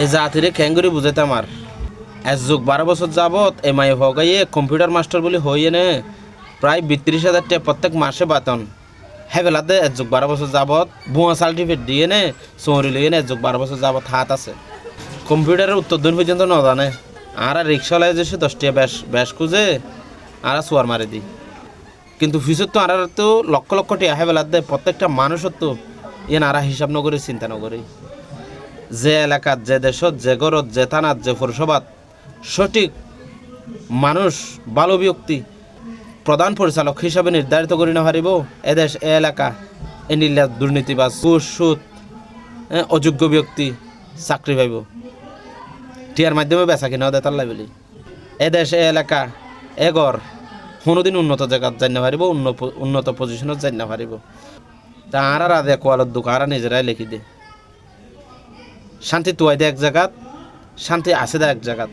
এই জাতিরে খেঙ্গুরি বুঝাইতে আমার 1 যুগ 12 বছর যাবৎ এমআই হগাইয়ে কম্পিউটার মাস্টার বলে হইয়ে নে প্রায় 32,000 টাকা প্রত্যেক মাসে বেতন হেবেলাতে 1 যুগ 12 বছর যাবৎ ভুয়া সার্টিফিকেট দিয়ে নে চৌরি লিয়ে নে 1 যুগ 12 বছর যাবৎ হাত আছে কম্পিউটারের উত্তর দিন পর্যন্ত ন জানে আর রিক্সাওয়ালায় যে 10 টাকা ব্যাস খুঁজে আর সোয়ার মারে দিই কিন্তু ফিসর তো আর তো লক্ষ লক্ষ টাকা হেবেলাতে প্রত্যেকটা মানুষের তো ইয়ে নারা হিসাব নগরে চিন্তা নগরে যে এলাকাত যে দেশত যে গরত যে থানাত যে পৌরসভাত সঠিক মানুষ ভালো ব্যক্তি প্রধান পরিচালক হিসাবে নির্ধারিত করি না পারিব এদেশ এ এলাকা এ নির্লাপ দুর্নীতিবাজ ঘুষ সুদ অযোগ্য ব্যক্তি চাকরি পাইব টিয়ার মাধ্যমে বেচা কিনাও দেতার লাইবলি এদেশ এ এলাকা এগর কোনোদিন উন্নত জায়গাত জানিতে পারিব উন্নত পজিশনত জানিতে পারিব তা আর আদে কোয়ালত দোকান আর নিজেরাই লিখি দে শান্তি তুয়াই দে এক জায়গাত শান্তি আছে দে এক জায়গাত